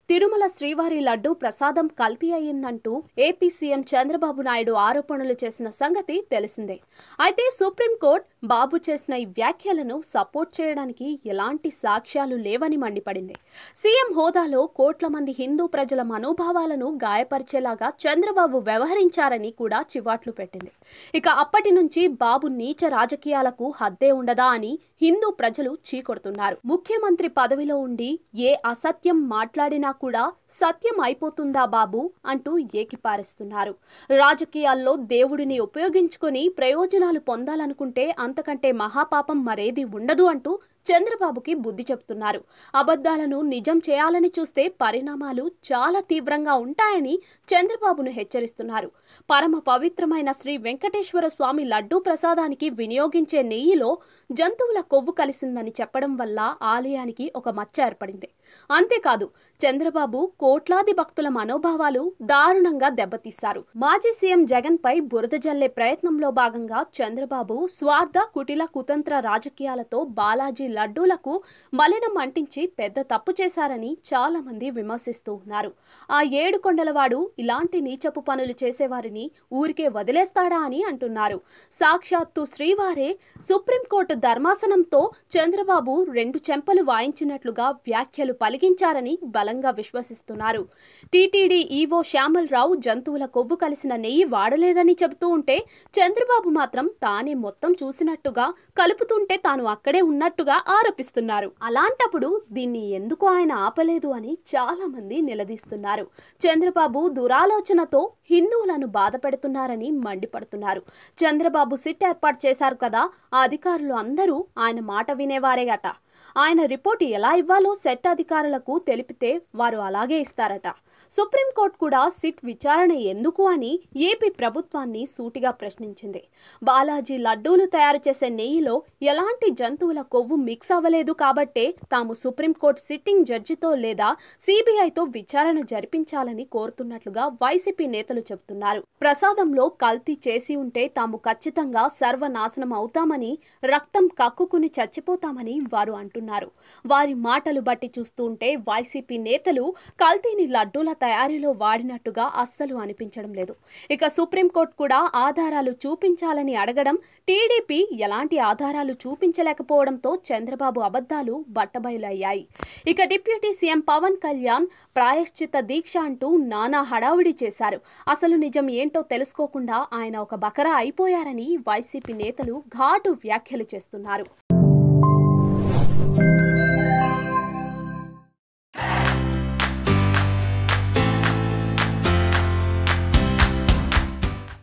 తిరుమల శ్రీవారి లడ్డు ప్రసాదం కల్తీ అయ్యిందంటూ ఏపీ సీఎం చంద్రబాబు నాయుడు ఆరోపణలు చేసిన సంగతి తెలిసిందే. అయితే సుప్రీంకోర్టు బాబు చేసిన ఈ వ్యాఖ్యలను సపోర్ట్ చేయడానికి ఎలాంటి సాక్ష్యాలు లేవని మండిపడింది. సీఎం హోదాలో కోట్ల మంది హిందూ ప్రజల మనోభావాలను గాయపరిచేలాగా చంద్రబాబు వ్యవహరించారని కూడా చివాట్లు పెట్టింది. ఇక అప్పటి నుంచి బాబు నీచ రాజకీయాలకు హద్దే ఉండదా అని హిందూ ప్రజలు చీకొడుతున్నారు. ముఖ్యమంత్రి పదవిలో ఉండి ఏ అసత్యం మాట్లాడినా కూడా సత్యం అయిపోతుందా బాబు అంటూ ఏకిపారేస్తున్నారు. రాజకీయాల్లో దేవుడిని ఉపయోగించుకొని ప్రయోజనాలు పొందాలనుకుంటే అంతకంటే మహాపాపం మరేది ఉండదు అంటూ చంద్రబాబుకి బుద్ధి చెప్తున్నారు. అబద్ధాలను నిజం చేయాలని చూస్తే పరిణామాలు చాలా తీవ్రంగా ఉంటాయని చంద్రబాబును హెచ్చరిస్తున్నారు. పరమ పవిత్రమైన శ్రీ వెంకటేశ్వర స్వామి లడ్డూ ప్రసాదానికి వినియోగించే నెయ్యిలో జంతువుల కొవ్వు కలిసిందని చెప్పడం వల్ల ఆలయానికి ఒక మచ్చ ఏర్పడింది. అంతేకాదు చంద్రబాబు కోట్లాది భక్తుల మనోభావాలు దారుణంగా దెబ్బతీశారు. మాజీ సీఎం జగన్ పై బురద జల్లే ప్రయత్నంలో భాగంగా చంద్రబాబు స్వార్థ కుటిల కుతంత్ర రాజకీయాలతో బాలాజీ లడ్డూలకు మలినం అంటించి పెద్ద తప్పు చేశారని చాలా మంది విమర్శిస్తూ ఉన్నారు. ఆ ఏడు కొండలవాడు ఇలాంటి నీచపు పనులు చేసేవారిని ఊరికే వదిలేస్తాడా అని అంటున్నారు. సాక్షాత్తు శ్రీవారే సుప్రీంకోర్టు ధర్మాసనంతో చంద్రబాబు రెండు చెంపలు వాయించినట్లుగా వ్యాఖ్యలు పలికించారని బలంగా విశ్వసిస్తున్నారు. టీటీడీ ఈవో శ్యామలరావు జంతువుల కొవ్వు కలిసిన నెయ్యి వాడలేదని చెబుతూ ఉంటే చంద్రబాబు మాత్రం తానే మొత్తం చూసినట్టుగా కలుపుతుంటే తాను అక్కడే ఉన్నట్టుగా ఆరోపిస్తున్నారు. అలాంటప్పుడు దీన్ని ఎందుకు ఆయన ఆపలేదు అని చాలా మంది నిలదీస్తున్నారు. చంద్రబాబు దురాలోచనతో హిందువులను బాధ పెడుతున్నారని మండిపడుతున్నారు. చంద్రబాబు సిట్ ఏర్పాటు చేశారు కదా, ఆ అధికారులు అందరూ ఆయన మాట వినేవారే అట. ఆయన రిపోర్టు ఎలా ఇవ్వాలో సెట్ అధికారులకు తెలిపితే వారు అలాగే ఇస్తారట. సుప్రీంకోర్టు కూడా సిట్ విచారణ ఎందుకు అని ఏపీ ప్రభుత్వాన్ని సూటిగా ప్రశ్నించింది. బాలాజీ లడ్డూలు తయారు చేసే నెయ్యిలో ఎలాంటి జంతువుల కొవ్వు మిక్స్ అవ్వలేదు కాబట్టే తాము సుప్రీంకోర్టు సిట్టింగ్ జడ్జితో లేదా సిబిఐతో విచారణ జరిపించాలని కోరుతున్నట్లుగా వైసీపీ నేతలు చెబుతున్నారు. ప్రసాదంలో కల్తీ చేసి ఉంటే తాము ఖచ్చితంగా సర్వనాశనం అవుతామని, రక్తం కక్కుకుని చచ్చిపోతామని వారు అంటున్నారు. వారి మాటలు బట్టి చూస్తూ ఉంటే వైసీపీ నేతలు కల్తీని లడ్డూల తయారీలో వాడినట్టుగా అస్సలు అనిపించడం లేదు. ఇక సుప్రీంకోర్టు కూడా ఆధారాలు చూపించాలని అడగడం, టీడీపీ ఎలాంటి ఆధారాలు చూపించలేకపోవడంతో చంద్రబాబు అబద్ధాలు బట్టబయలయ్యాయి. ఇక డిప్యూటీ సీఎం పవన్ కళ్యాణ్ ప్రాయశ్చిత దీక్ష అంటూ నానా హడావుడి చేశారు. అసలు నిజం ఏంటో తెలుసుకోకుండా ఆయన ఒక బకరా అయిపోయారని వైసీపీ నేతలు ఘాటు వ్యాఖ్యలు చేస్తున్నారు.